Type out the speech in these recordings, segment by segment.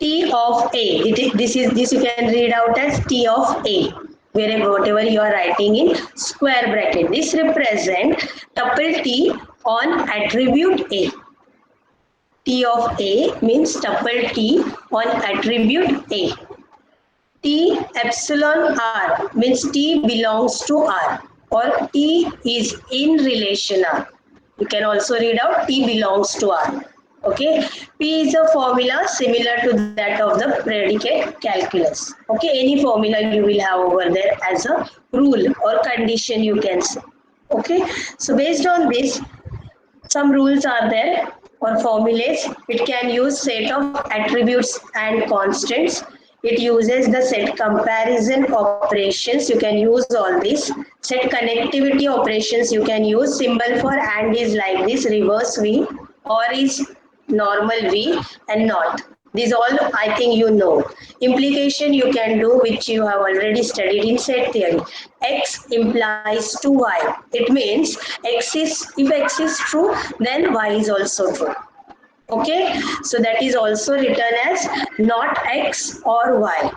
T of A. This you can read out as T of A. Wherever whatever you are writing in square bracket. This represent tuple T on attribute A. T of A means tuple T on attribute A. T epsilon R means T belongs to R or T is in relation R. You can also read out T belongs to R. Okay, P is a formula similar to that of the predicate calculus. Okay, any formula you will have over there as a rule or condition you can say. Okay, so based on this, some rules are there or formulas. It can use set of attributes and constants. It uses the set comparison operations. You can use all this. Set connectivity operations. You can use symbol for and is like this, reverse V, or is normal V and not. These all I think you know. Implication you can do, which you have already studied in set theory. X implies to Y. It means if X is true, then Y is also true. Okay, so that is also written as not X or Y.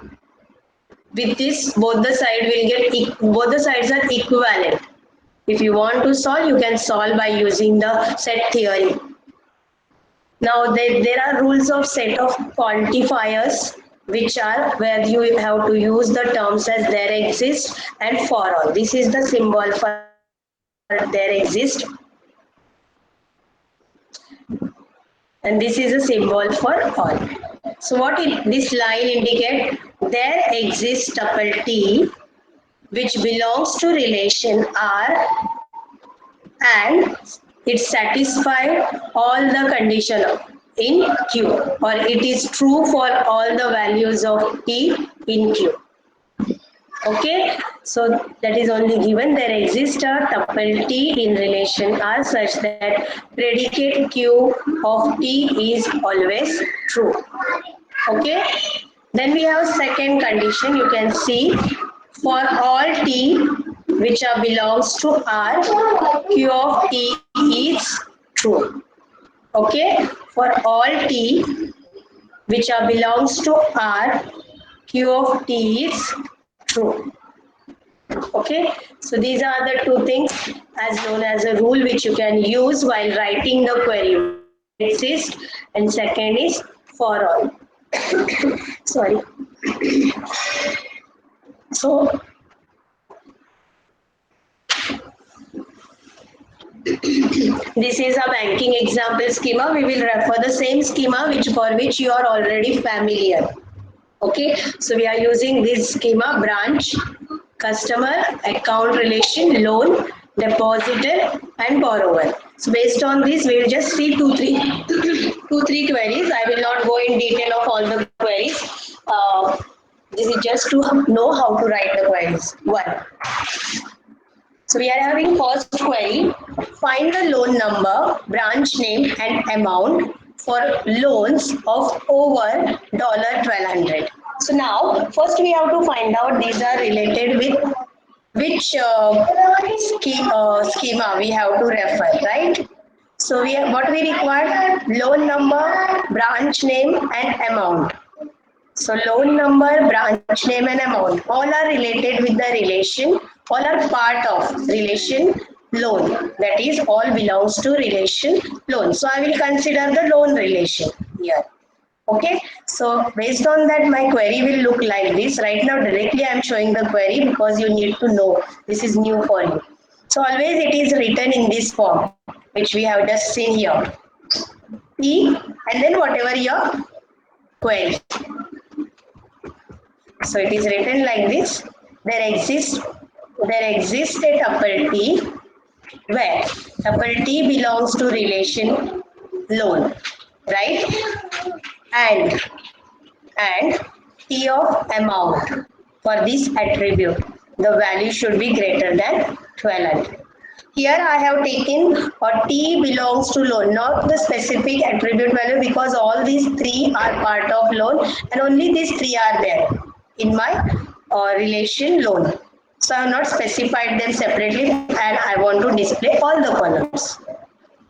With this, both the sides are equivalent. If you want to solve, you can solve by using the set theory. Now there are rules of set of quantifiers, which are where you have to use the terms as there exist and for all. This is the symbol for there exist, and this is a symbol for all. So this line indicate? There exists tuple T which belongs to relation R and it satisfies all the condition in Q, or it is true for all the values of T in Q. Okay, so that is only given there exists a tuple T in relation R such that predicate Q of T is always true. Okay, then we have second condition. You can see for all T which are belongs to R, Q of T is true. Okay, for all T which are belongs to R, Q of T is true. Okay, so these are the two things as known as a rule which you can use while writing the query. One is there exists and second is for all. Sorry. So this is a banking example schema. We will refer the same schema for which you are already familiar. Okay, so we are using this schema: branch, customer, account relation, loan, depositor and borrower. So based on this, we will just see two, three queries. I will not go in detail of all the queries. This is just to know how to write the queries. One. So we are having first query. Find the loan number, branch name and amount for loans of over $1,200. So now first we have to find out these are related with which schema we have to refer, right? So what we require: loan number, branch name and amount. So loan number, branch name and amount all are related with the relation, all are part of relation loan, that is all belongs to relation loan. So I will consider the loan relation here. Okay, so based on that my query will look like this. Right now directly I am showing the query because you need to know this is new for you. So always it is written in this form which we have just seen here. P and then whatever your query. So it is written like this. There exists a tuple T where tuple T belongs to relation loan, right? And T of amount for this attribute, the value should be greater than 1200. Here I have taken T belongs to loan, not the specific attribute value, because all these three are part of loan and only these three are there in my relation loan. So I have not specified them separately and I want to display all the columns.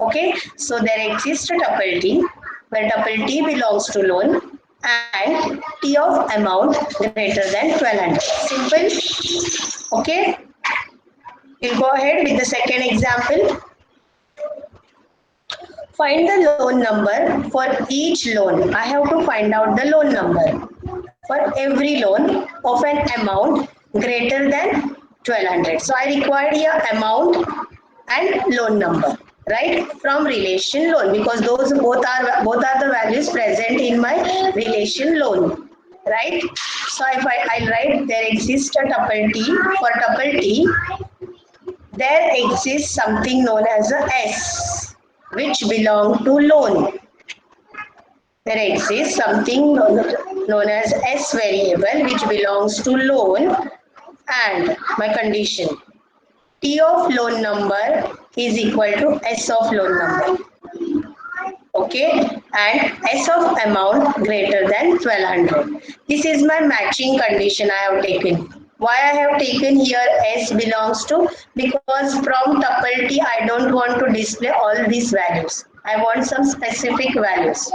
Okay, so there exists a tuple T where tuple T belongs to loan and T of amount greater than 1200. Simple. Okay. We'll go ahead with the second example. Find the loan number for each loan. I have to find out the loan number for every loan of an amount greater than 1200. So I required here amount and loan number, right, from relation loan, because those both are the values present in my relation loan, right? So if I'll write there exists a tuple T. For tuple T, there exists something known as a S, which belong to loan. There exists something known as S variable, which belongs to loan, and my condition T of loan number is equal to S of loan number. Okay, and S of amount greater than 1200. This is my matching condition I have taken. Why I have taken here S belongs to? Because from tuple T I don't want to display all these values. I want some specific values.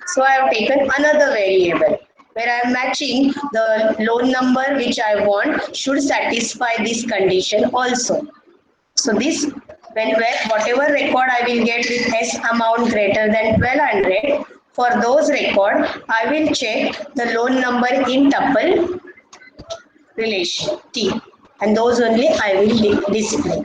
So I have taken another variable where I am matching the loan number which I want should satisfy this condition also. So this, where whatever record I will get with S amount greater than 1200, for those record I will check the loan number in tuple relation T, and those only I will display.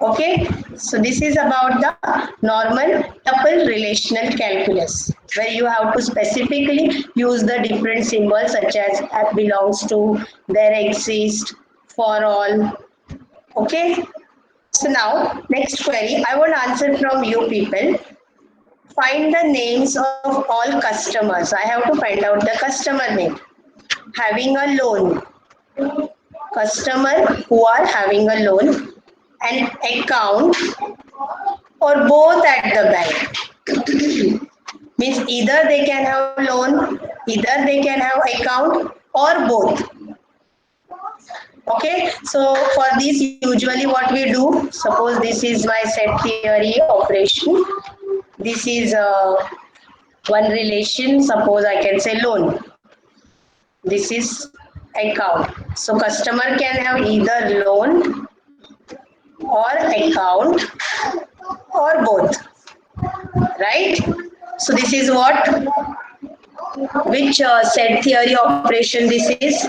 Okay, so this is about the normal tuple relational calculus, where you have to specifically use the different symbols such as belongs to, there exist, for all. Okay. So now, next query, I want answer from you people. Find the names of all customers. I have to find out the customer name. Having a loan. Customer who are having a loan. An account or both at the bank. Means either they can have loan, either they can have account or both. Okay, so for this usually what we do, suppose this is my set theory operation. This is one relation, suppose I can say loan. This is account. So customer can have either loan or account or both, right? So this is what, which set theory operation this is?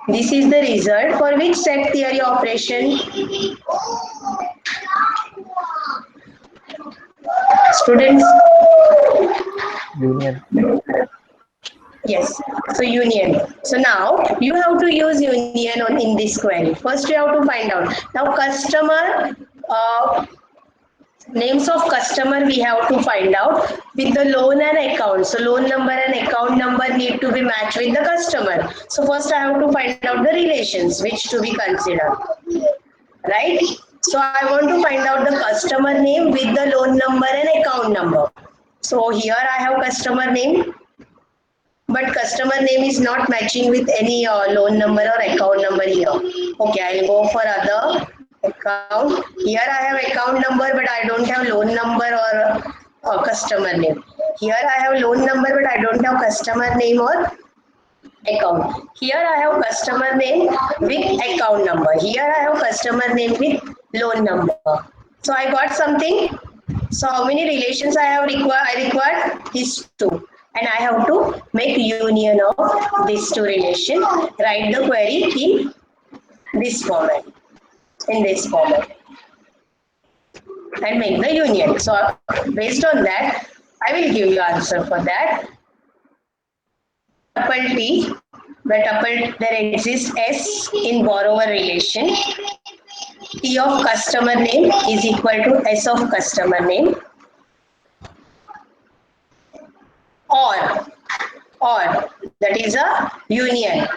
This is the result for which set theory operation? Students? Union. Yes, so union. So now you have to use union in this query. First you have to find out. Now customer, names of customer we have to find out with the loan and account. So loan number and account number need to be matched with the customer. So first I have to find out the relations which to be considered. Right? So I want to find out the customer name with the loan number and account number. So here I have customer name, but customer name is not matching with any loan number or account number here. Okay, I'll go for other account. Here I have account number, but I don't have loan number or customer name. Here I have loan number, but I don't have customer name or account. Here I have customer name with account number. Here I have customer name with loan number. So I got something. So how many relations I have required? I require these two, and I have to make union of these two relation. Write the query in this format, and make the union. So based on that, I will give you answer for that. Tuple T, where tuple there exists S in borrower relation. T of customer name is equal to S of customer name. Or that is a union.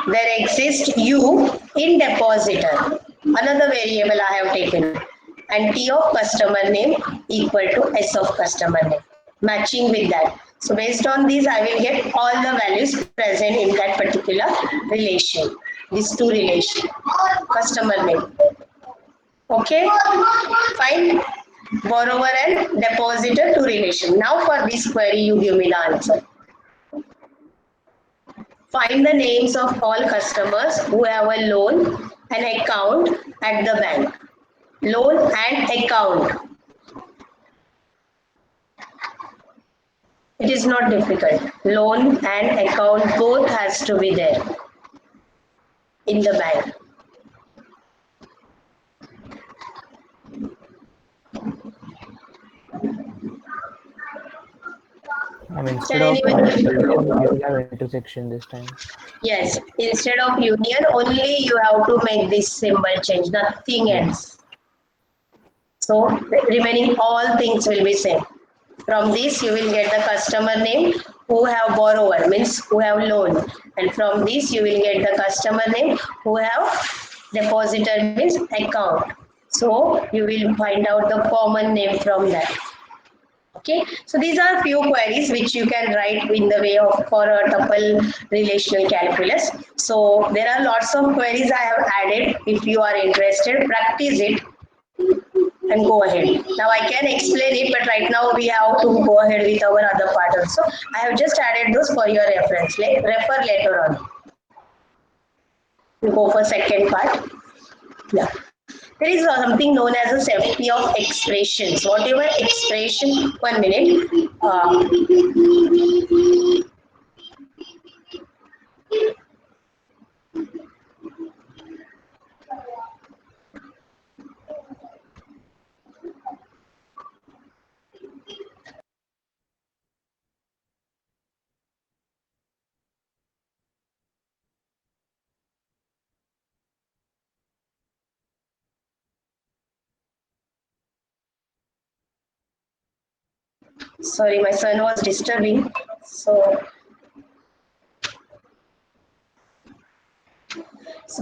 There exists U in depositor. Another variable I have taken. And T of customer name equal to S of customer name. Matching with that. So based on these, I will get all the values present in that particular relation. These two relations. Customer name. Okay, fine. Borrower and depositor to relation. Now for this query, you give me the answer. Find the names of all customers who have a loan and account at the bank. Loan and account. It is not difficult. Loan and account both has to be there in the bank. Instead Can of anyone? union, we will have intersection this time. Yes, instead of union, only you have to make this symbol change, nothing Yeah. else. So remaining all things will be same. From this you will get the customer name who have borrower means who have loan, and from this you will get the customer name who have depositor means account. So you will find out the common name from that. Okay, so these are few queries which you can write in the way of for a tuple relational calculus. So there are lots of queries I have added. If you are interested, practice it and go ahead. Now I can explain it, but right now we have to go ahead with our other part also. I have just added those for your reference. Refer later on. We go for second part. Yeah. There is something known as a safety of expressions. Whatever expression, 1 minute. Sorry, my son was disturbing. So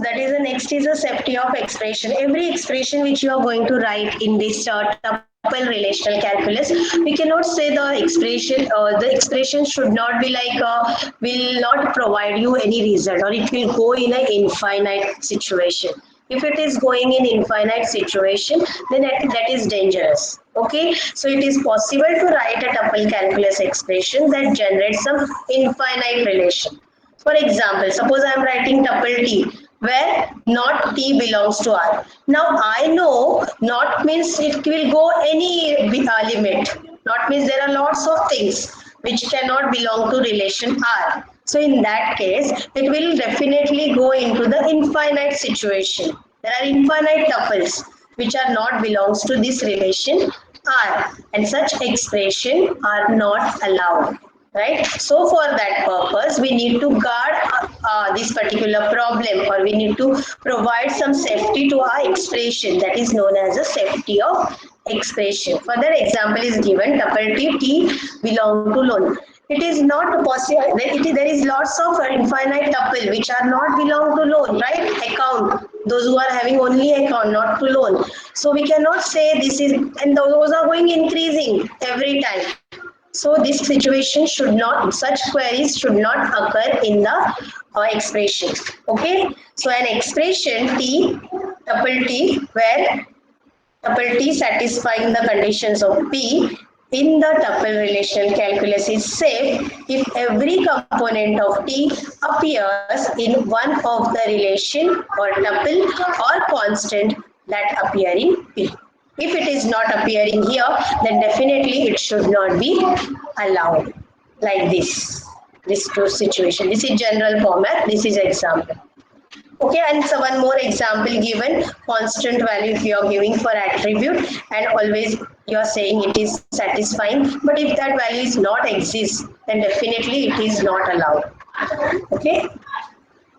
that is the next is a safety of expression. Every expression which you are going to write in this tuple relational calculus, we cannot say the expression should not be like will not provide you any result, or it will go in an infinite situation. If it is going in infinite situation, then that is dangerous. Okay, so it is possible to write a tuple calculus expression that generates some infinite relation. For example, suppose I am writing tuple t where not t belongs to r. Now I know not means it will go any limit. Not means there are lots of things which cannot belong to relation r. So in that case, it will definitely go into the infinite situation. There are infinite tuples which are not belongs to this relation r, and such expression are not allowed, right? So for that purpose we need to guard this particular problem, or we need to provide some safety to our expression, that is known as a safety of expression. Further example is given, tuple t belong to loan. It is not possible, there is lots of infinite tuple which are not belong to loan, right? Account, those who are having only account, not to loan. So we cannot say this is, and those are going increasing every time. So this situation should not, such queries should not occur in the expression. Okay, so an expression t, tuple t, where tuple t satisfying the conditions of p in the tuple relational calculus is safe if every component of t appears in one of the relation or tuple or constant that appear in p. If it is not appearing here, then definitely it should not be allowed. Like this. This two situation. This is general format. This is example. Okay, and so one more example given, constant value if you are giving for attribute, and always you are saying it is satisfying, but if that value is not exist, then definitely it is not allowed. Okay.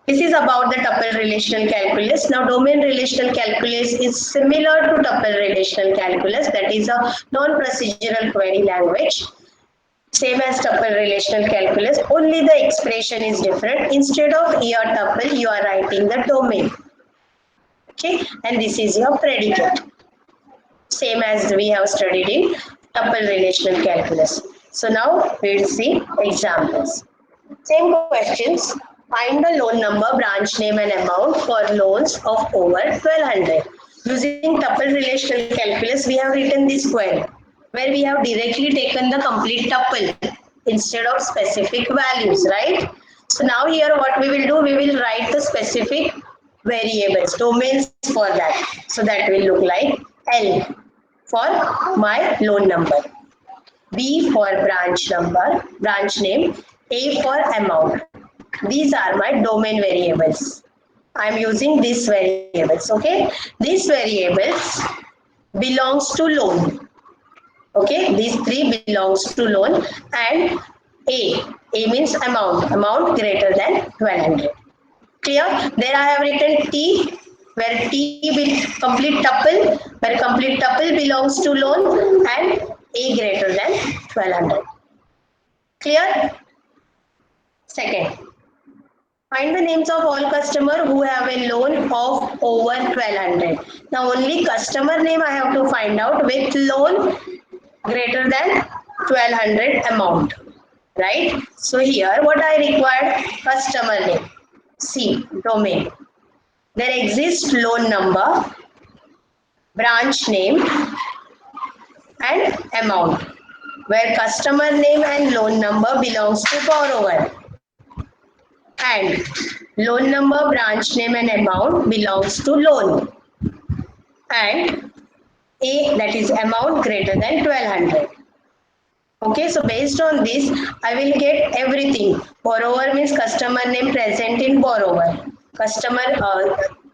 This is about the tuple relational calculus. Now, domain relational calculus is similar to tuple relational calculus, that is a non-procedural query language. Same as tuple relational calculus, only the expression is different. Instead of your tuple, you are writing the domain. Okay, and this is your predicate. Same as we have studied in tuple relational calculus. So now we will see examples. Same questions. Find the loan number, branch name and amount for loans of over 1200. Using tuple relational calculus, we have written this query where we have directly taken the complete tuple instead of specific values, right? So now here what we will do, we will write the specific variables, domains for that. So that will look like L for my loan number, B for branch name, A for amount. These are my domain variables. I am using these variables, okay? These variables belongs to loan, okay? These three belongs to loan and A. A means amount greater than 1200. Clear? There I have written T, where T will complete tuple, where complete tuple belongs to loan and A greater than 1200. Clear? Second, find the names of all customers who have a loan of over 1200. Now only customer name I have to find out with loan greater than 1200 amount. Right? So here what I required, customer name. C, domain. There exists loan number, branch name and amount, where customer name and loan number belongs to borrower, and loan number, branch name and amount belongs to loan, and A, that is amount greater than 1200. Okay, so based on this, I will get everything. Borrower means customer name present in borrower. Customer,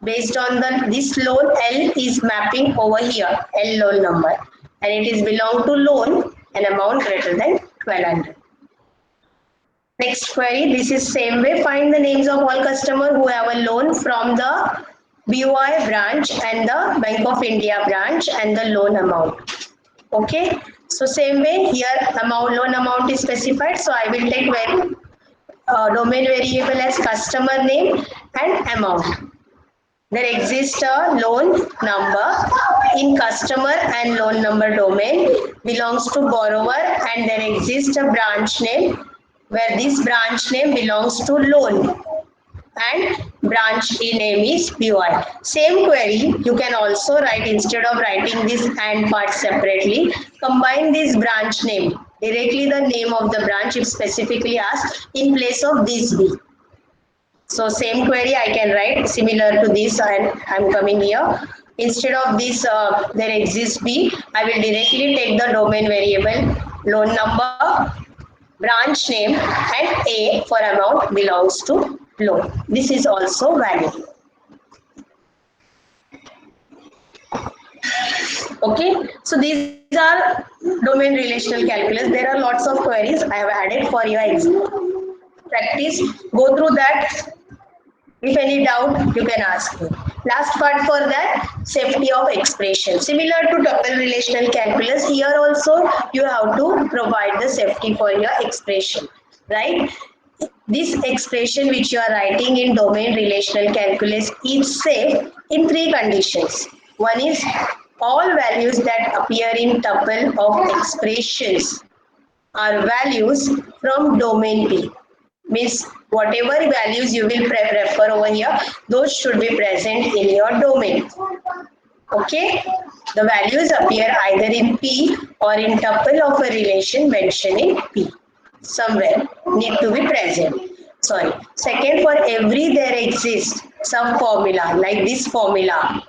based on this loan, L is mapping over here, L loan number, and it is belong to loan, an amount greater than 1200. Next query, this is same way. Find the names of all customers who have a loan from the BOI branch and the Bank of India branch and the loan amount. Okay, so same way here loan amount is specified. So I will take domain variable as customer name and amount. There exists a loan number in customer and loan number domain belongs to borrower, and there exists a branch name where this branch name belongs to loan and branch name is BOI. Same query you can also write, instead of writing this and part separately, combine this branch name, directly the name of the branch if specifically asked, in place of this B. So same query I can write similar to this, and I'm coming here. Instead of this there exists B, I will directly take the domain variable loan number, branch name and A for amount belongs to loan. This is also valid. Okay, so these are domain relational calculus. There are lots of queries I have added for your practice. Go through that. If any doubt, you can ask me. Last part for that, safety of expression. Similar to tuple relational calculus, here also you have to provide the safety for your expression, right? This expression which you are writing in domain relational calculus is safe in three conditions. One is all values that appear in tuple of expressions are values from domain P. Means whatever values you will refer over here, those should be present in your domain. Okay, the values appear either in P or in tuple of a relation mentioned in P. Somewhere need to be present. Sorry. Second, for every there exists some formula like this formula.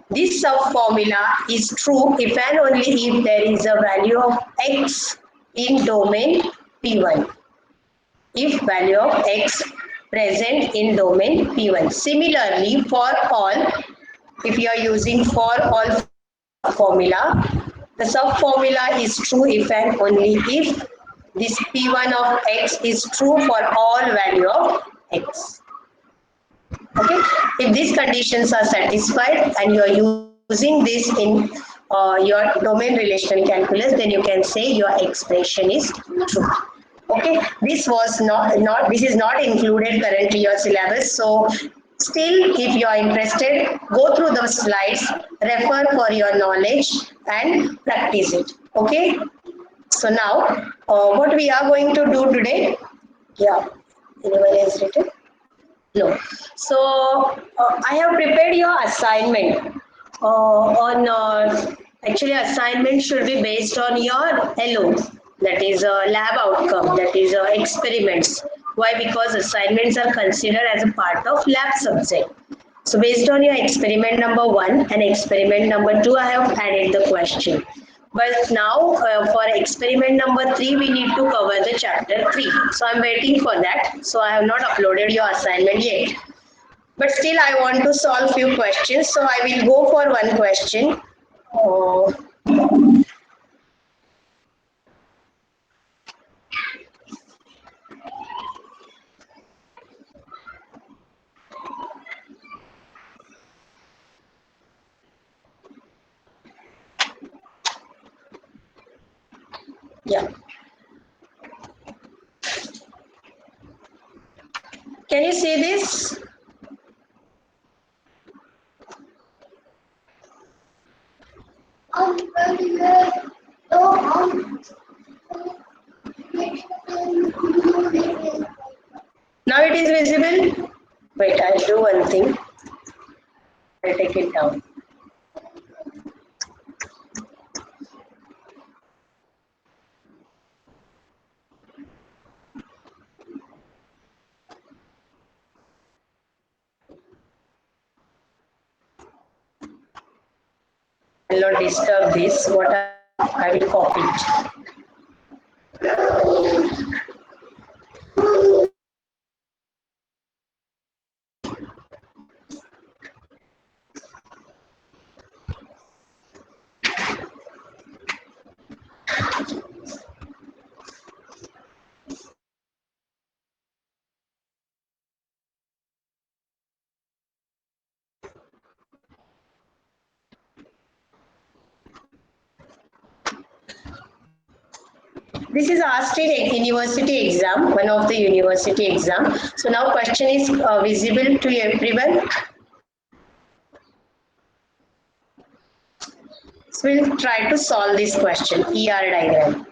This sub formula is true if and only if there is a value of x in domain P1. If value of x present in domain P1. Similarly, for all, if you are using for all formula, the sub formula is true if and only if this P1 of x is true for all value of x. Okay, if these conditions are satisfied and you are using this in your domain relational calculus, then you can say your expression is true. Okay, this was not this is not included currently your syllabus. So still, if you are interested, go through the slides, refer for your knowledge and practice it. Okay. So now, what we are going to do today? Yeah. Anyone has written? No. So I have prepared your assignment. on actually assignment should be based on your LO, that is a lab outcome, that is experiments. Why? Because assignments are considered as a part of lab subject. So based on your experiment number 1 and experiment number 2, I have added the question. But now for experiment number 3, we need to cover the chapter 3. So I'm waiting for that. So I have not uploaded your assignment yet. But still I want to solve few questions. So I will go for one question. Oh, yeah. Can you see this? Now it is visible. Wait, I'll do one thing. I'll take it down. I will not disturb this. What I will copy it. This is asked in a university exam, one of the university exam. So now question is visible to everyone. So we'll try to solve this question, ER diagram.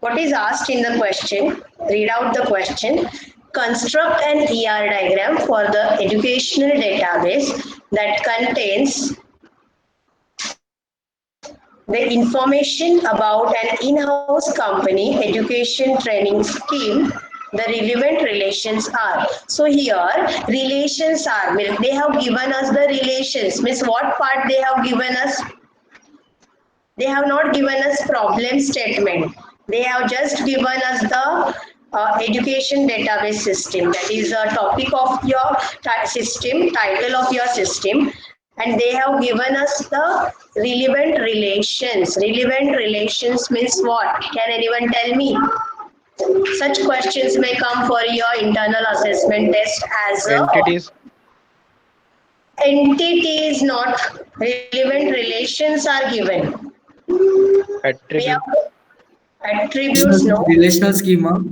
What is asked in the question? Read out the question. Construct an ER diagram for the educational database that contains the information about an in-house company education training scheme. The relevant relations are. So here relations are, they have given us the relations, means what part they have given us? They have not given us problem statement. They have just given us the education database system. That is a topic of your system, title of your system. And they have given us the relevant relations. Relevant relations means what? Can anyone tell me? Such questions may come for your internal assessment test as a Entities, entity is not. Relevant relations are given. We have attributes, attributes, no? Relational schema.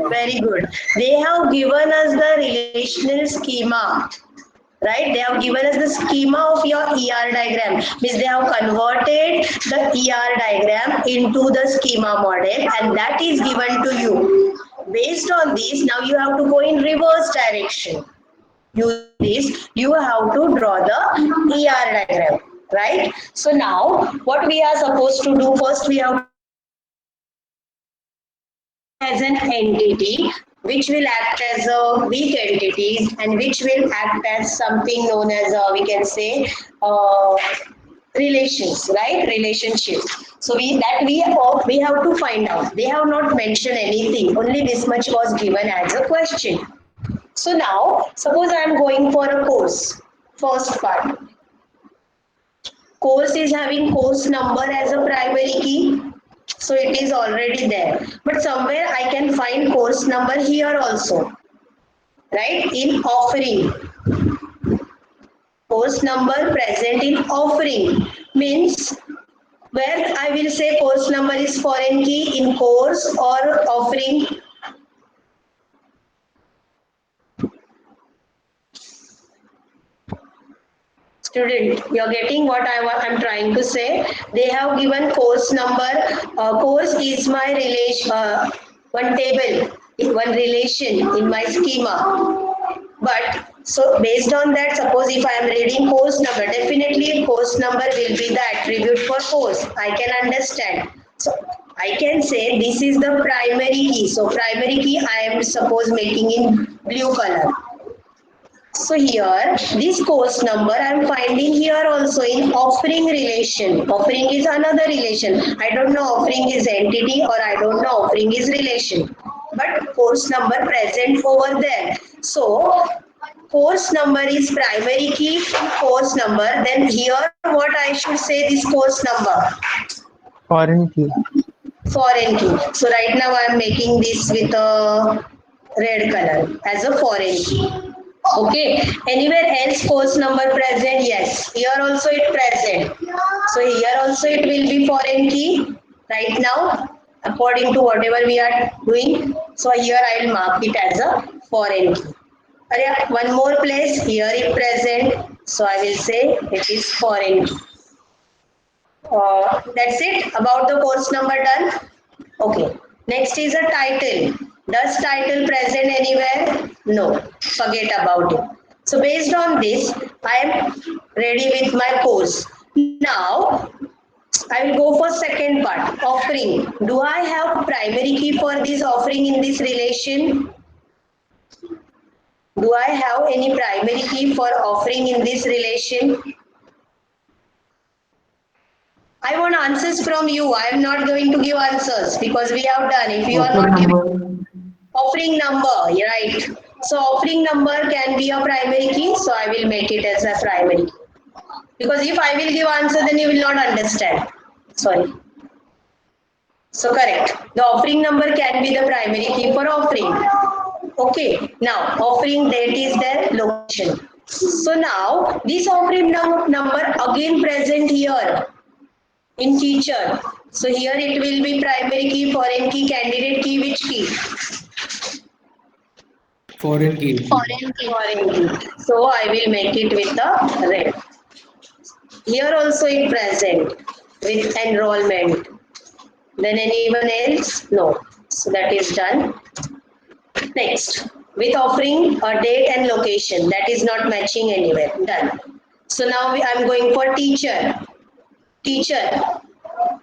Very good. They have given us the relational schema, right? They have given us the schema of your ER diagram. Means they have converted the ER diagram into the schema model and that is given to you. Based on this, now you have to go in reverse direction. Using this, you have to draw the ER diagram, right? So now, what we are supposed to do first, we have as an entity which will act as a weak entities and which will act as something known as we can say uh, relations, right? Relationship. So we have to find out. They have not mentioned anything. Only this much was given as a question. So now suppose I am going for a course. First part. Course is having course number as a primary key. So it is already there. But somewhere I can find course number here also. Right? In offering. Course number present in offering means where I will say course number is foreign key in course or offering. Student, you're getting what I'm trying to say. They have given course number. Course is my relation, one table, one relation in my schema. But So based on that, suppose if I am reading course number, definitely course number will be the attribute for course. I can understand. So I can say this is the primary key. So primary key I am suppose making in blue color. So here, this course number I am finding here also in offering relation. Offering is another relation. I don't know offering is entity or I don't know offering is relation. But course number present over there. So course number is primary key course number. Then here what I should say this course number? Foreign key. Foreign key. So right now I am making this with a red color as a foreign key. Okay. Anywhere else course number present? Yes. Here also it present. So here also it will be foreign key right now according to whatever we are doing. So here I will mark it as a foreign key. One more place here it present. So I will say it is foreign key. That's it about the course number done. Okay. Next is a title. Does title present anywhere? No. Forget about it. So based on this, I am ready with my course. Now I will go for second part. Offering. Do I have primary key for this offering in this relation? Do I have any primary key for offering in this relation? I want answers from you. I am not going to give answers because we have done. If you are Offer not giving number. offering number, right? So offering number can be a primary key. So I will make it as a primary key. Because if I will give answer, then you will not understand. Sorry. So correct. The offering number can be the primary key for offering. Okay. Now offering date is their location. So now this offering number again present here in teacher. So here it will be primary key, foreign key, candidate key, which key? Foreign key. Foreign key. So I will make it with the red. Here also it present with enrollment. Then anyone else? No. So that is done. Next, with offering a date and location. That is not matching anywhere. Done. So now I'm going for teacher. Teacher.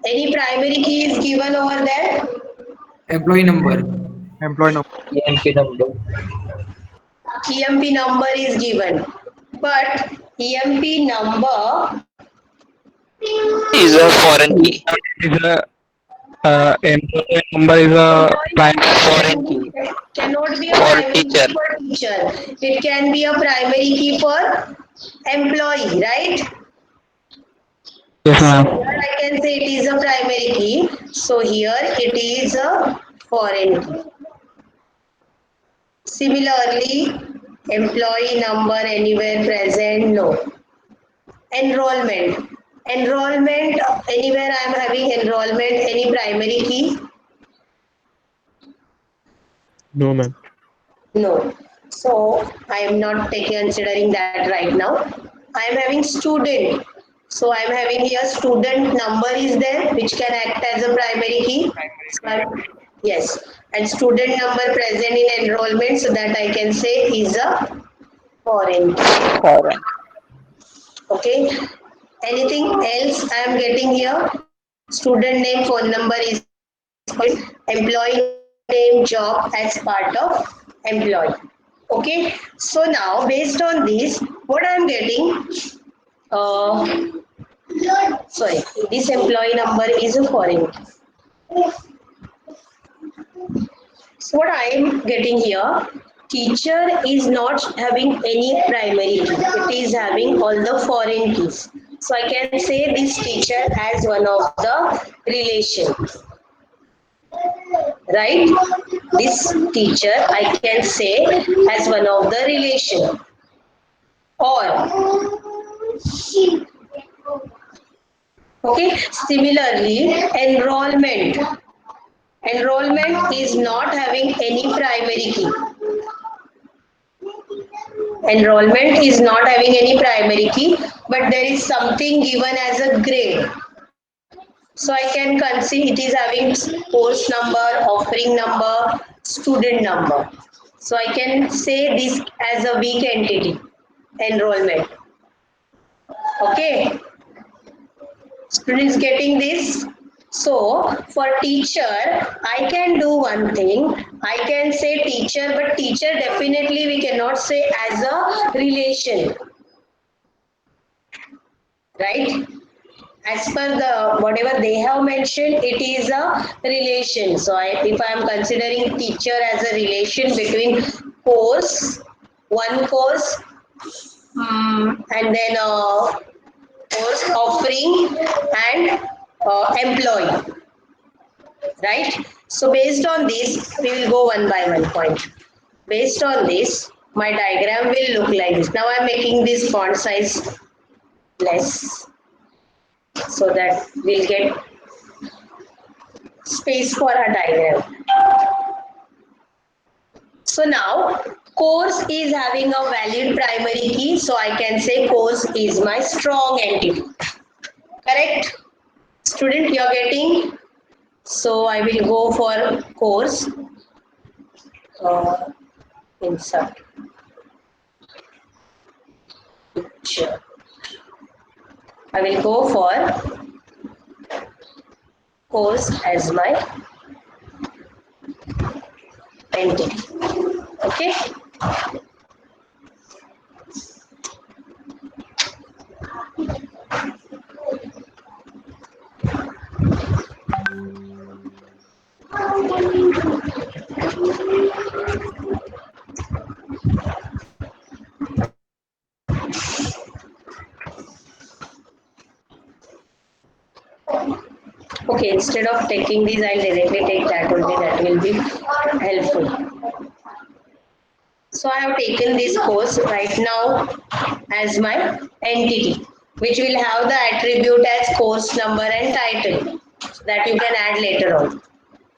Any primary key is given over there? Employee number. EMP number. EMP number is given. But EMP number Is a foreign key. Is a employee number is a employee prime. number Foreign key cannot be a for primary teacher. key for teacher. It can be a primary key for employee, right? Yes, So ma'am. here I can say it is a primary key. So here it is a foreign key. Similarly, employee number anywhere present? No. Enrollment. Enrollment, anywhere I am having enrollment, any primary key? No, ma'am. No. So I am not taking considering that right now. I am having student. So I am having here student number is there which can act as a primary key. So yes. And student number present in enrollment so that I can say is a foreign key. Foreign. Okay. Anything else I am getting here? Student name, phone number is employee name, job as part of employee. Okay. So now based on this, what I am getting? Uh, sorry, this employee number is a foreign. So what I am getting here? Teacher is not having any primary key. It is having all the foreign keys. So I can say this teacher as one of the relation. Right? This teacher I can say as one of the relation. Or okay, similarly, enrollment. Enrollment is not having any primary key. Enrollment is not having any primary key, but there is something given as a grade. So I can consider it is having course number, offering number, student number. So I can say this as a weak entity, enrollment. Okay, students getting this? So for teacher, I can do one thing. I can say teacher, but teacher definitely we cannot say as a relation, right? As per the whatever they have mentioned, it is a relation. So if I am considering teacher as a relation between course, one course, and then course offering and employee, right? So based on this, we will go one by one point. Based on this, my diagram will look like this. Now I am making this font size less so that we'll get space for a diagram. So now course is having a valid primary key, so I can say course is my strong entity. Correct? Student, you are getting? So I will go for course. Insert picture. I will go for course as my entity. Okay. Okay, instead of taking these, I'll directly take that only. That will be helpful. So I have taken this course right now as my entity, which will have the attribute as course number and title, so that you can add later on.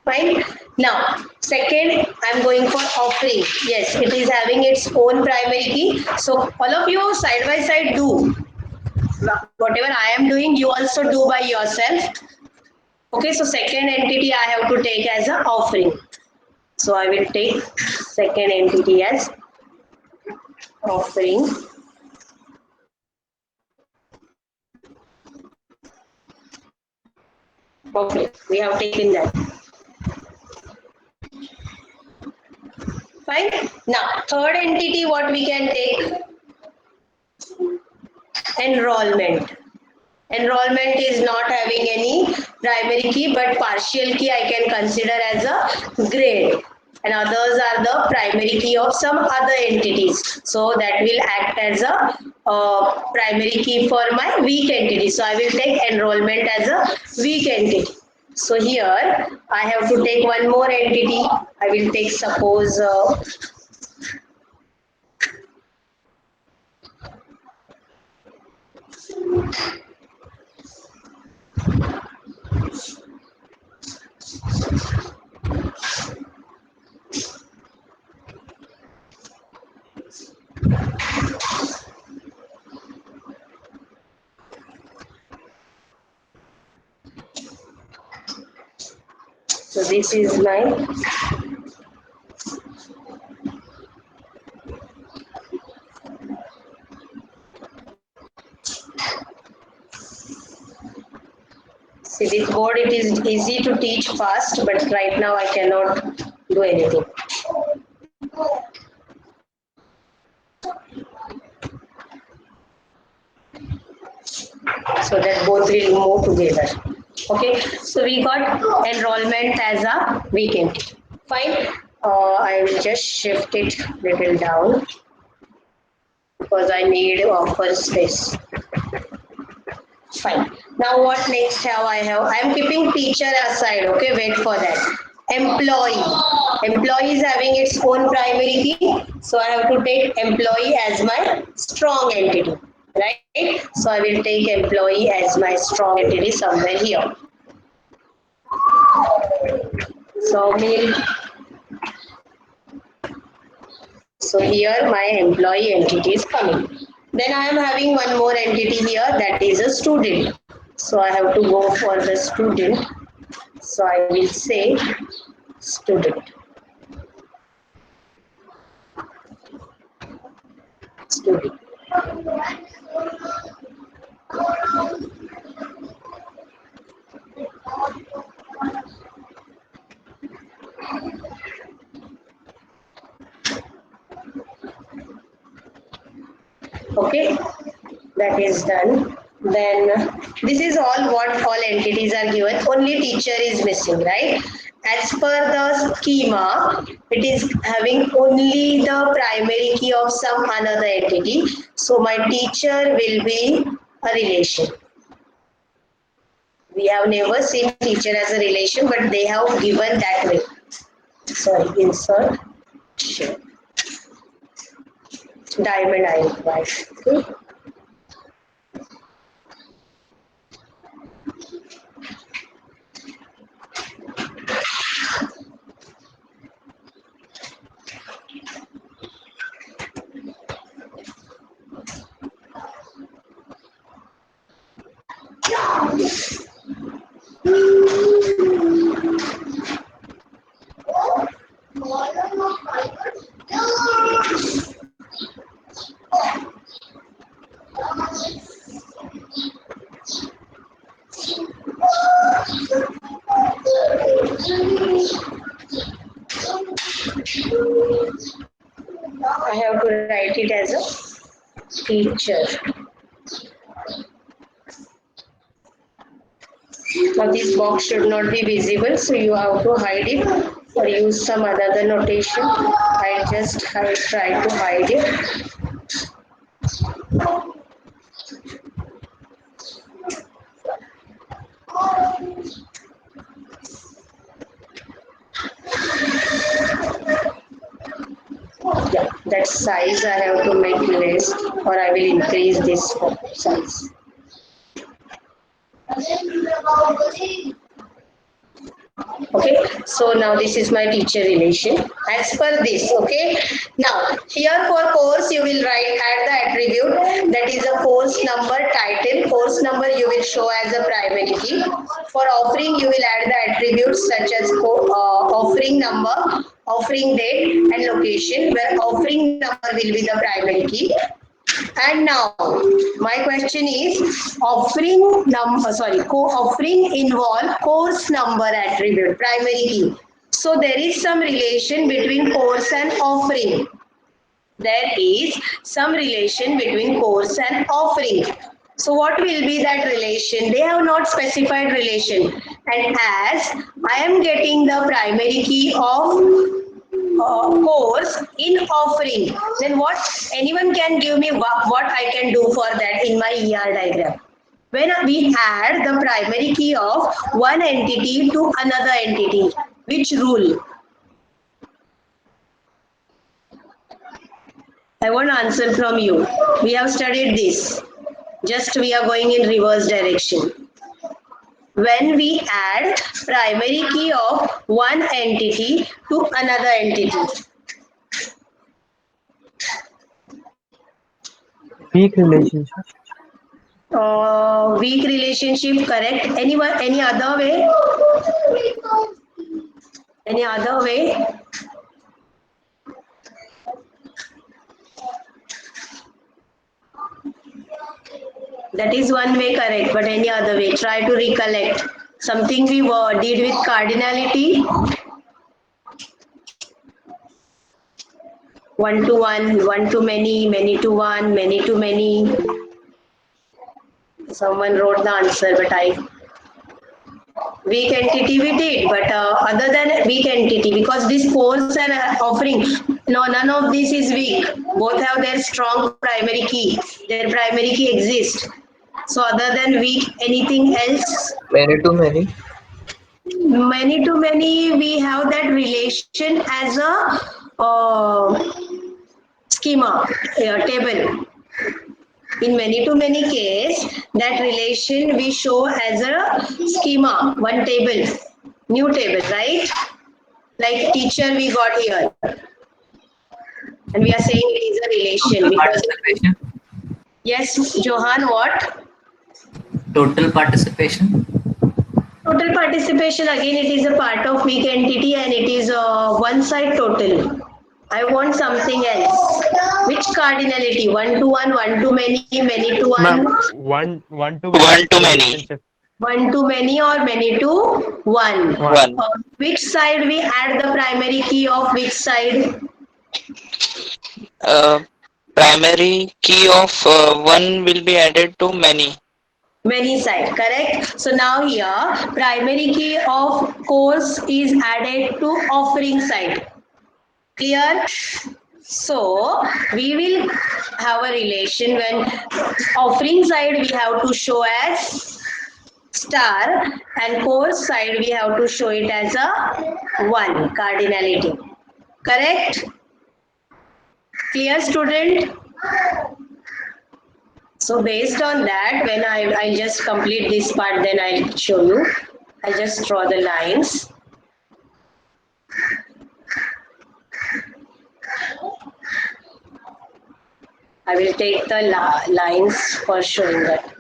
Fine. Now, second, I'm going for offering. Yes, it is having its own primary key. So all of you side by side do. Whatever I am doing, you also do by yourself. Okay, so second entity I have to take as an offering. So I will take second entity as offering. Okay, we have taken that. Fine. Now, third entity, what we can take? Enrollment. Enrollment is not having any primary key, but partial key I can consider as a grade. And others are the primary key of some other entities. So that will act as a primary key for my weak entity. So I will take enrollment as a weak entity. So here I have to take one more entity. I will take suppose so this is my see this board. It is easy to teach fast, but right now I cannot do anything. So that both will move together. Okay, so we got enrollment as a weekend. Fine. I will just shift it little down because I need offer space. Fine. Now what next have I have? I am keeping teacher aside. Okay, wait for that. Employee. Employee is having its own primary key. So I have to take employee as my strong entity. Right? So I will take employee as my strong entity somewhere here. So so here my employee entity is coming. Then I am having one more entity here, that is a student. So I have to go for the student. So I will say student. student. Okay, that is done. Then this is all what all entities are given. Only teacher is missing, right? As per the schema, it is having only the primary key of some another entity. So my teacher will be a relation. We have never seen teacher as a relation, but they have given that way. Sorry, insert. Sure. Diamond I require. Okay. I have to write it as a teacher. Now this box should not be visible, so you have to hide it or use some other notation. I just try to hide it. Yeah, that size I have to make less, or I will increase this size. Okay, so now this is my teacher relation as per this. Okay, now here for course you will write add the attribute, that is a course number, title. Course number you will show as a primary key. For offering you will add the attributes such as offering number, offering date and location, where offering number will be the primary key. And now my question is, offering number, sorry, co-offering involve course number attribute, primary key. So there is some relation between course and offering. There is some relation between course and offering. So what will be that relation? They have not specified relation. And as I am getting the primary key of course in offering, then what, anyone can give me what I can do for that in my ER diagram? When we add the primary key of one entity to another entity, which rule? I want answer from you. We have studied this. Just we are going in reverse direction. When we add primary key of one entity to another entity. Weak relationship. Weak relationship, correct. Anyone, any other way? Any other way? That is one way, correct, but any other way? Try to recollect. Something we did with cardinality. One to one, one to many to one, many to many. Someone wrote the answer, but weak entity we did, but other than weak entity, because this course and offering, no, none of this is weak. Both have their strong primary key. Their primary key exists. So other than weak, anything else? Many to many. Many to many, we have that relation as a schema, table. In many to many case, that relation we show as a schema, one table, new table, right? Like teacher we got here. And we are saying it is a relation Total because, participation. yes, Johan, what? Total participation. Total participation, again, it is a part of weak entity and it is one side total. I want something else. Which cardinality? One to many, many to Ma'am, one, one to One many to many. relationship. one to many, or many to one. One. One. Which side we add the primary key of which side? Uh, Primary key of one will be added to many. Many side, correct? So now here, primary key of course is added to offering side. Clear? So we will have a relation when offering side we have to show as star and course side we have to show it as a 1 cardinality. Correct? Clear, student? So based on that, when I'll just complete this part, then I'll show you. I'll just draw the lines. I will take the lines for showing that.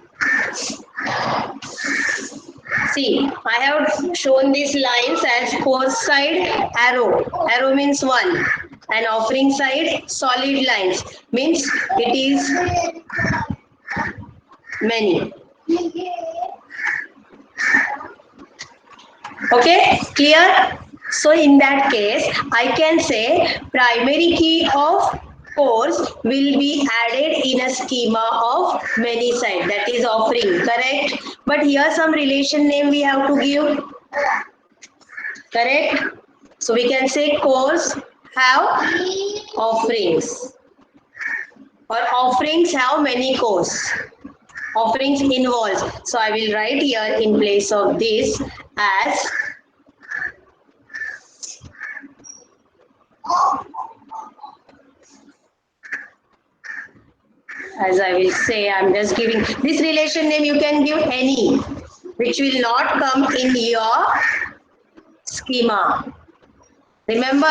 See, I have shown these lines as course side arrow. Arrow means 1. And offering side solid lines means it is many. Okay, clear? So in that case, I can say primary key of course will be added in a schema of many side, that is offering, correct? But here some relation name we have to give, correct? So we can say course have offerings, or offerings have many course. Offerings involves. So I will write here in place of this as I will say, I'm just giving this relation name, you can give any, which will not come in your schema. Remember,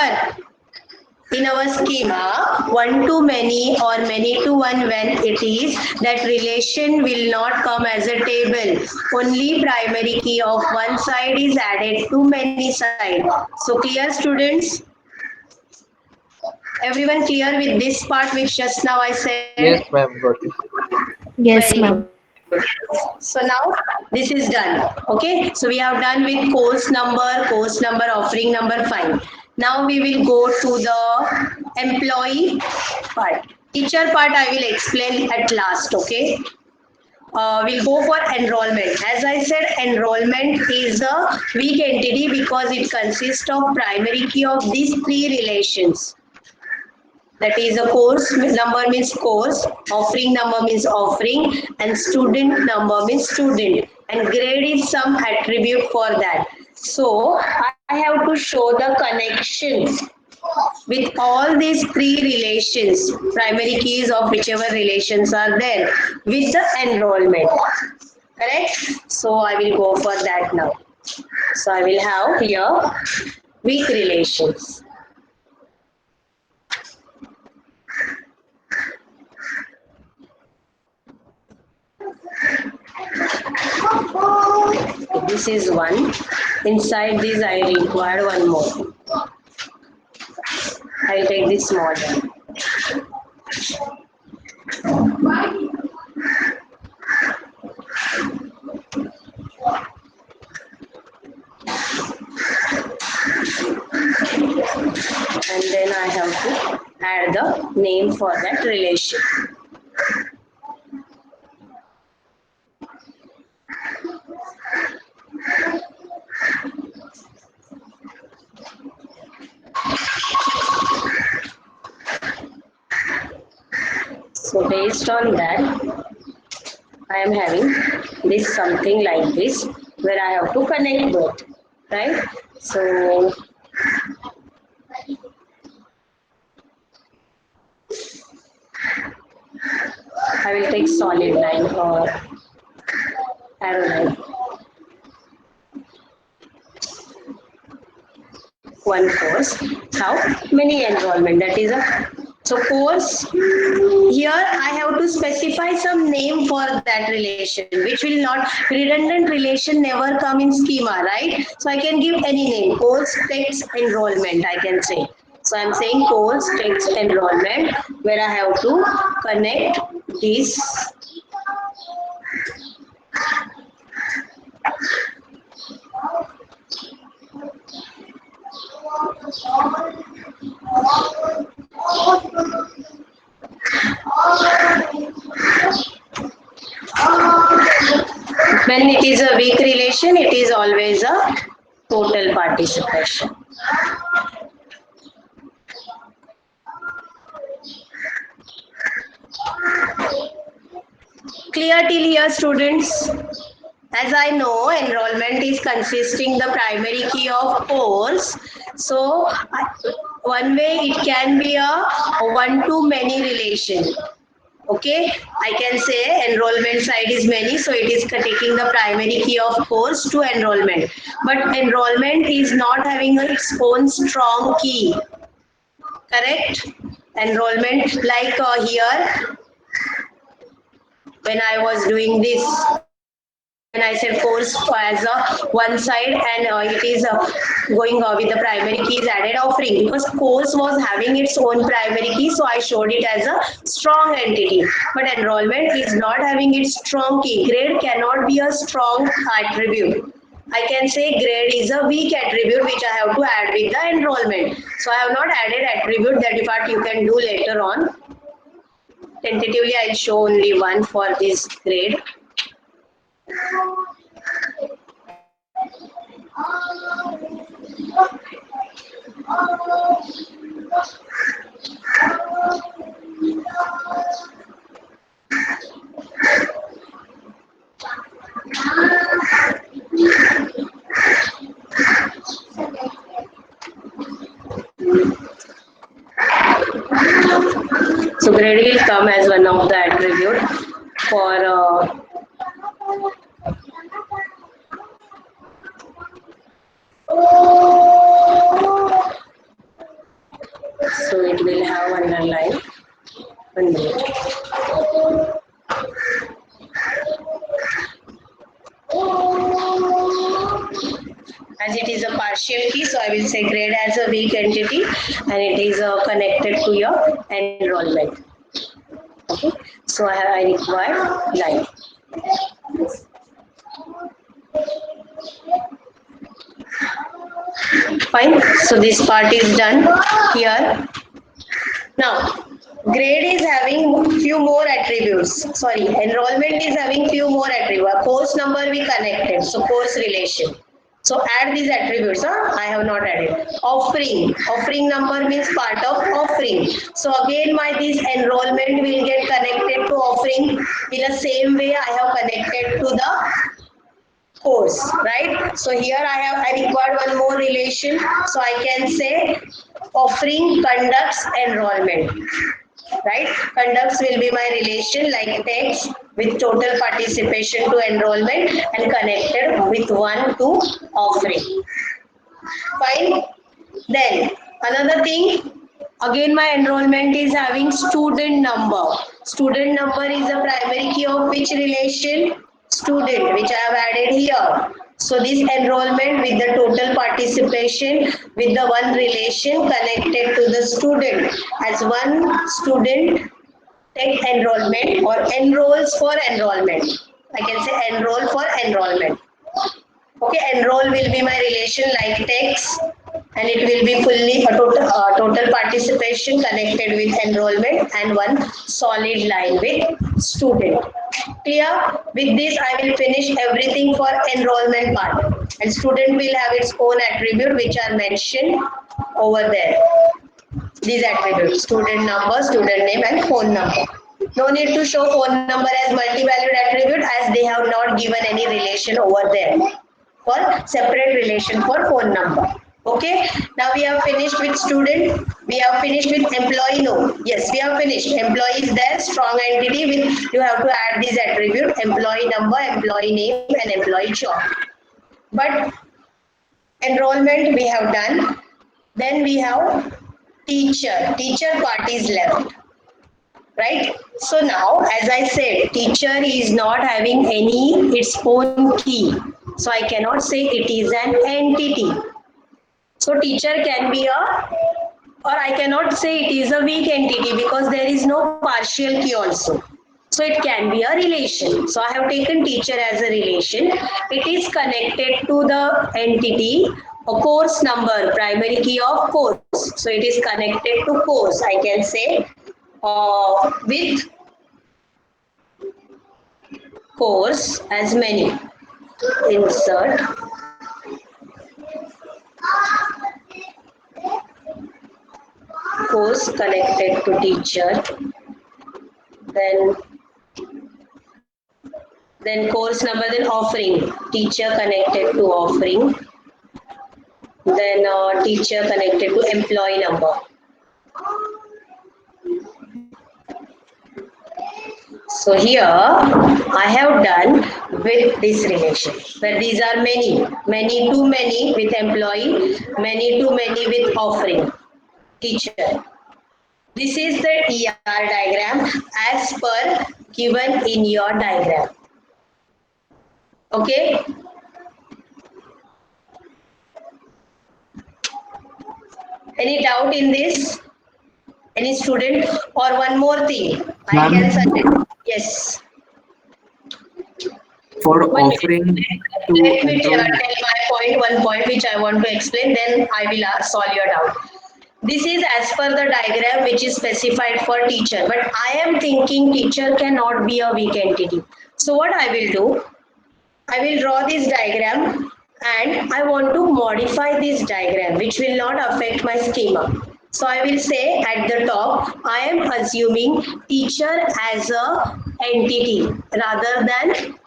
in our schema, one to many or many to one, when it is, that relation will not come as a table. Only primary key of one side is added to many side. So clear, students? Everyone clear with this part which just now I said? Yes, ma'am, got it. Very Yes, good. ma'am. So now this is done. Okay. So we have done with course number, offering number, fine. Now we will go to the employee part. Teacher part I will explain at last. Okay. We'll go for enrollment. As I said, enrollment is a weak entity because it consists of primary key of these three relations. That is a course number means course, offering number means offering, and student number means student. And grade is some attribute for that. So I have to show the connection with all these three relations, primary keys of whichever relations are there with the enrollment. Correct? So I will go for that now. So I will have here weak relations. This is one. Inside this I require one more. I'll take this small one. And then I have to add the name for that relation. So based on that, I am having this something like this where I have to connect both, right? So I will take solid line or arrow line. One course, how many enrollment, that is a, so course, here I have to specify some name for that relation, which will not, redundant relation never come in schema, right? So I can give any name, course text enrollment I can say. So I'm saying course text enrollment where I have to connect this. When it is a weak relation, it is always a total participation. Clear till here, students? As I know, enrollment is consisting the primary key of course. So one way it can be a one-to-many relation. Okay, I can say enrollment side is many, so it is taking the primary key of course to enrollment. But enrollment is not having its own strong key. Correct? Enrollment like here when I was doing this, when I said course as a one side and it is going with the primary key is added offering because course was having its own primary key, so I showed it as a strong entity. But enrollment is not having its strong key. Grade cannot be a strong attribute. I can say grade is a weak attribute which I have to add with the enrollment. So I have not added attribute. That part you can do later on. Tentatively, I'll show only one for this grade. So grade will come as one of the attribute for so it will have underline. 1 minute. As it is a partial key, so I will say grade as a weak entity and it is connected to your enrollment. Okay, so I require line. Fine, so this part is done here. Now, grade is having few more attributes. Sorry, enrollment is having few more attributes. Course number we connected, so course relation. So add these attributes. I have not added. Offering number means part of offering. So again, my this enrollment will get connected to offering in the same way I have connected to the course, right? So here I require one more relation. So I can say offering conducts enrollment, right? Conducts will be my relation like text with total participation to enrollment and connected with one to offering. Fine. Then another thing, again my enrollment is having student number. Student number is a primary key of which relation? Student, which I have added here. So this enrollment with the total participation with the one relation connected to the student as one student take enrollment or enrolls for enrollment. I can say enroll for enrollment. Okay, enroll will be my relation like text and it will be fully a total participation connected with enrollment and one solid line with student. Clear? With this I will finish everything for enrollment part and student will have its own attribute which are mentioned over there. These attributes, student number, student name and phone number. No need to show phone number as multi-valued attribute as they have not given any relation over there. For separate relation for phone number. Okay, now we have finished with student, we have finished with employee. No, yes, we have finished. Employee is there, strong entity with you have to add this attribute employee number, employee name and employee job. But enrollment we have done. Then we have teacher part is left, right? So now as I said, teacher is not having any its own key, so I cannot say it is an entity. So teacher can be a or I cannot say it is a weak entity because there is no partial key also. So it can be a relation. So I have taken teacher as a relation. It is connected to the entity a course number, primary key of course. So it is connected to course. I can say with course as many. Insert course connected to teacher, then course number, then offering, teacher connected to offering, then teacher connected to employee number. So here I have done with this relation where these are many to many with employee, many to many with offering, teacher. This is the ER diagram as per given in your diagram. Okay. Any doubt in this? Any student? Or one more thing, I Ma'am, can suggest. Yes. for 1 minute. offering to Let me tell enroll, my point, one point which I want to explain, then I will solve your doubt. This is as per the diagram which is specified for teacher, but I am thinking teacher cannot be a weak entity. So what I will do, I will draw this diagram and I want to modify this diagram which will not affect my schema. So I will say at the top, I am assuming teacher as a entity rather than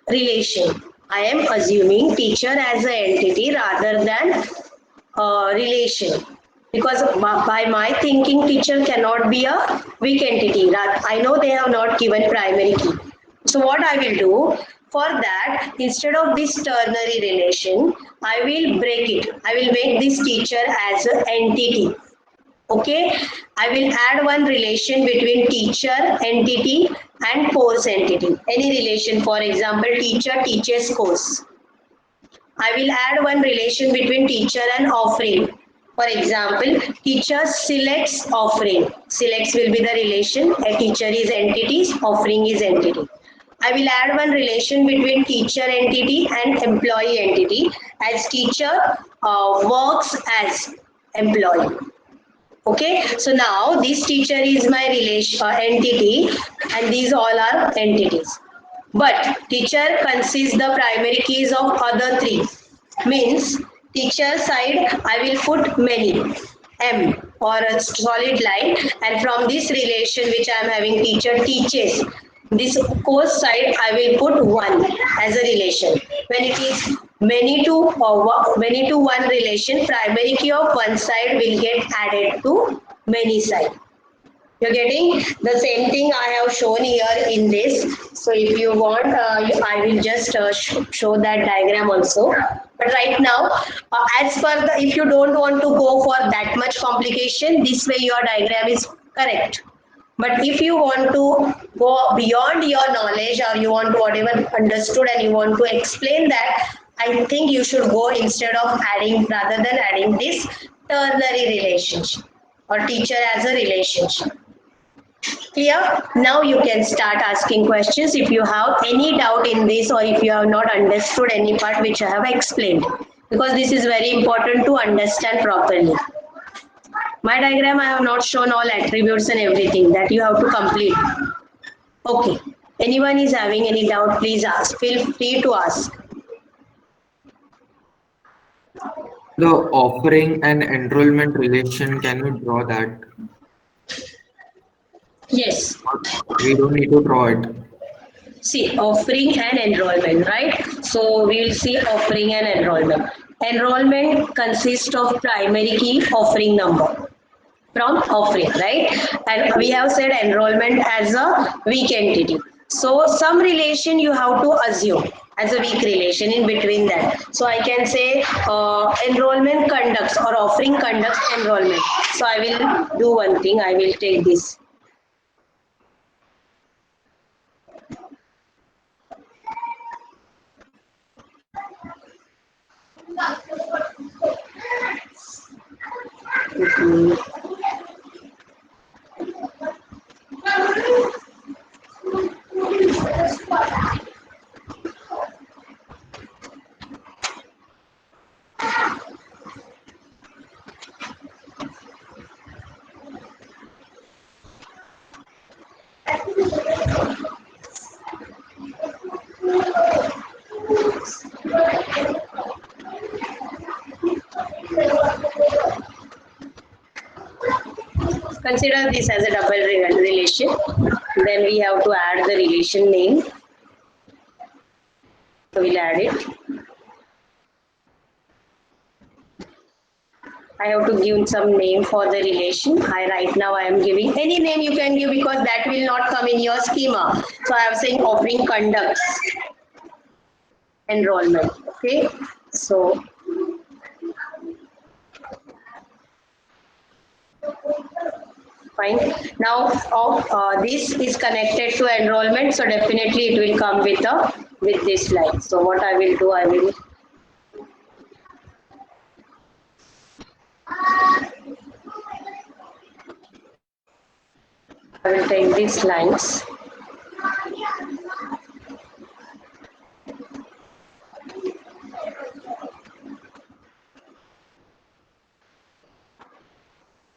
relation. I am assuming teacher as an entity rather than relation, because by my thinking teacher cannot be a weak entity. I know they have not given primary key. So what I will do for that, instead of this ternary relation, I will break it. I will make this teacher as an entity. Okay, I will add one relation between teacher entity and course entity. Any relation, for example, teacher teaches course. I will add one relation between teacher and offering. For example, teacher selects offering. Selects will be the relation. A teacher is entity, offering is entity. I will add one relation between teacher entity and employee entity, as teacher works as employee. Okay, so now this teacher is my relation entity and these all are entities. But teacher consists the primary keys of other three. Means teacher side I will put many M or a solid line, and from this relation which I am having teacher teaches, this course side I will put one as a relation. When it is many to one relation, primary key of one side will get added to many side. You're getting the same thing I have shown here in this. So if you want, I will just show that diagram also. But right now, as per the, if you don't want to go for that much complication, this way your diagram is correct. But if you want to go beyond your knowledge, or you want to whatever understood and you want to explain that, I think you should go instead of adding, rather than adding this ternary relationship or teacher as a relationship. Clear? Now you can start asking questions if you have any doubt in this, or if you have not understood any part which I have explained, because this is very important to understand properly. My diagram I have not shown all attributes and everything that you have to complete. Okay. Anyone is having any doubt, please ask. Feel free to ask. the offering and enrollment relation, can we draw that? Yes. We don't need to draw it. See, offering and enrollment, right? So we will see offering and enrollment. Enrollment consists of primary key, offering number from offering, right? And we have said enrollment as a weak entity. So some relation you have to assume as a weak relation in between that. So I can say enrollment conducts or offering conducts enrollment. So I will do one thing. I will take this. Consider this as a double relation. Then we have to add the relation name. So we'll add it. I have to give some name for the relation. Right now I am giving any name you can give because that will not come in your schema. So I am saying offering conducts enrollment. Okay. So fine. Now this is connected to enrollment, so definitely it will come with this line. So what I will do, I will take these lines.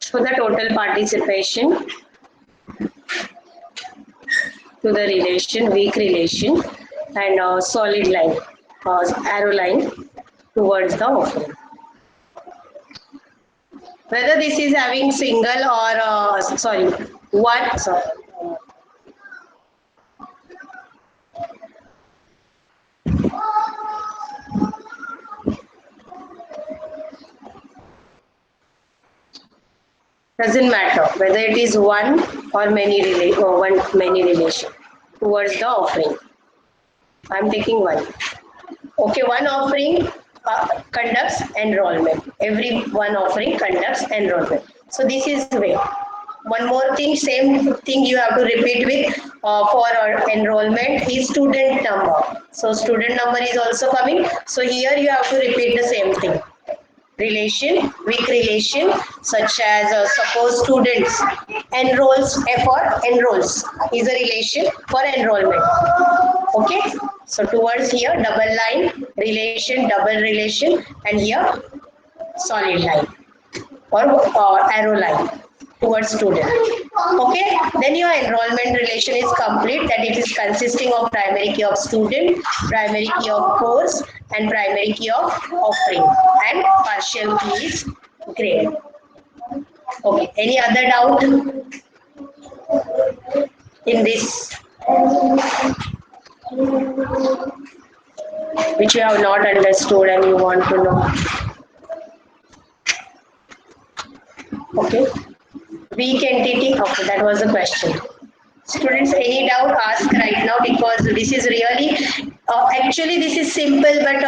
Show the total participation to the relation, weak relation, and solid line, arrow line towards the offering. Whether this is having single or one, doesn't matter whether it is one or many relation towards the offering. I'm taking one. Okay, one offering conducts enrollment. Every one offering conducts enrollment. So this is the way. One more thing, same thing you have to repeat with for enrollment is student number. So student number is also coming. So here you have to repeat the same thing. Relation, weak relation, such as suppose students enrolls, for enrolls is a relation for enrollment. Okay, so towards here double line, relation, double relation, and here solid line or arrow line towards student. Okay, then your enrollment relation is complete, that it is consisting of primary key of student, primary key of course, and primary key of offering, and partial key is grade. Okay, any other doubt in this which you have not understood and you want to know? Okay, weak entity. Okay, that was the question. Students, any doubt, ask right now, because this is really actually this is simple, but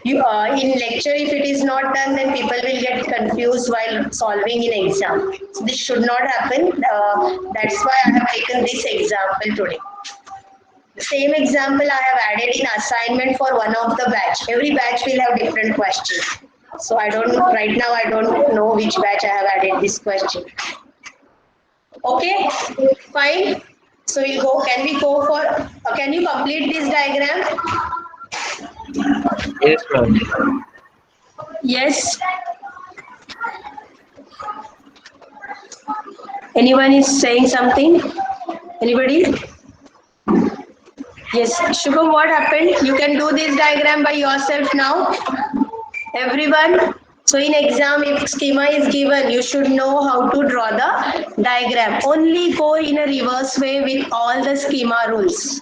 in lecture if it is not done, then people will get confused while solving in exam. So this should not happen. That's why I have taken this example today. The same example I have added in assignment for one of the batch. Every batch will have different questions. So I don't right now, I don't know which batch I have added this question. Okay, fine. So we'll go. Can we go for? Can you complete this diagram? Yes, ma'am. Yes. Anyone is saying something? Anybody? Yes. Shubham, what happened? You can do this diagram by yourself now. Everyone. So in exam, if schema is given, you should know how to draw the diagram. Only go in a reverse way with all the schema rules.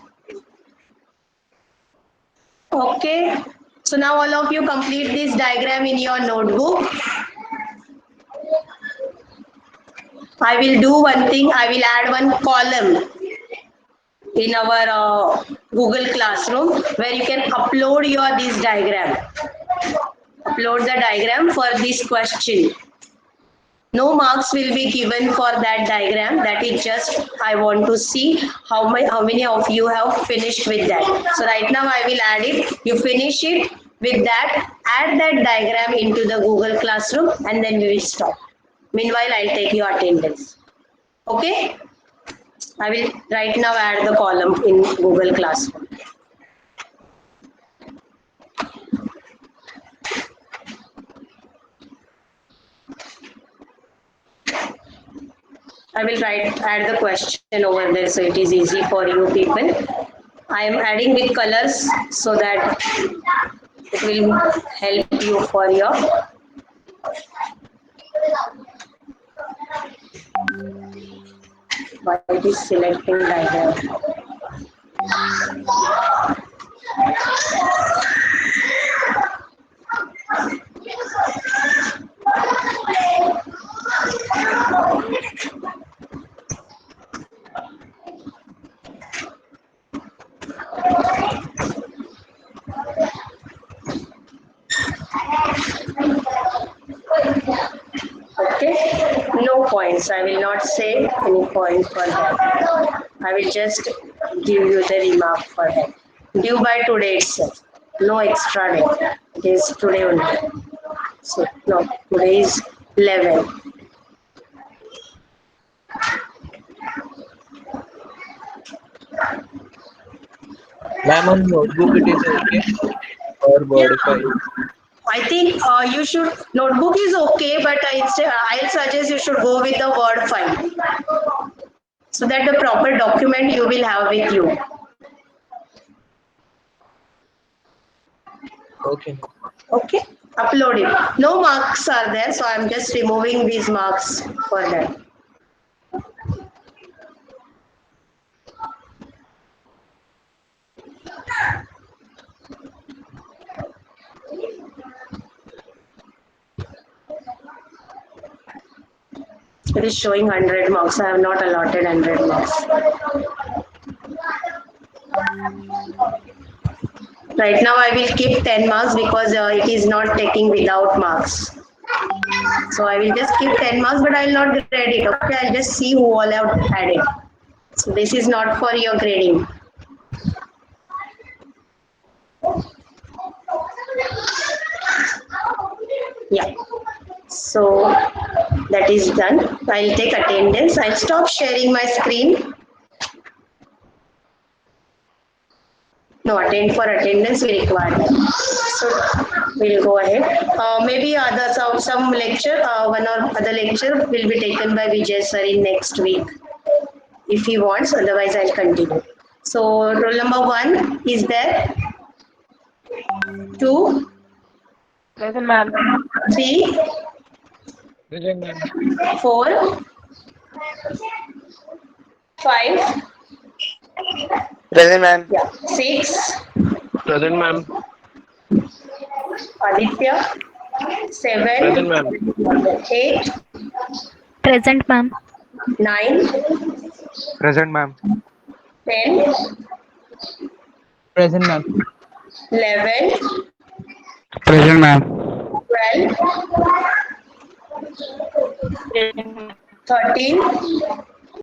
Okay. So now all of you complete this diagram in your notebook. I will do one thing. I will add one column in our Google Classroom where you can upload this diagram. Upload the diagram for this question. No marks will be given for that diagram. That is just I want to see how many of you have finished with that. So right now I will add it. You finish it with that. Add that diagram into the Google Classroom and then we will stop. Meanwhile, I'll take your attendance. Okay? I will right now add the column in Google Classroom. I will add the question over there so it is easy for you people. I am adding with colors so that it will help you for your Why it is selecting diagram? Okay, no points. I will not say any point for that. I will just give you the remark for that. Due by today itself. No extra day. It is today only. So, no, today is 11. Ma'am, on notebook it is okay or Yeah, Word file? I think you should, notebook is okay, but I'll suggest you should go with the Word file. So that the proper document you will have with you. Okay. Okay, upload it. No marks are there, so I'm just removing these marks for that. It is showing 100 marks. I have not allotted 100 marks. Right now I will keep 10 marks because it is not taking without marks. So I will just keep 10 marks, but I will not grade it. Okay, I'll just see who all have had it. So this is not for your grading. Yeah. So that is done. I'll take attendance. I'll stop sharing my screen. No, attend for attendance we require. So we'll go ahead. Maybe some lecture, one or other lecture will be taken by Vijay sir in next week if he wants. Otherwise, I'll continue. So roll number 1 is there. 2, Present, ma'am. 3, Present, ma'am. 4, 5, Present, ma'am. yeah, 6, Present, ma'am. Aditya, Present, 7, ma'am. 8, Present, ma'am. 9, Present, ma'am. 10, Present, ma'am. 11, Present, ma'am. 12, 13,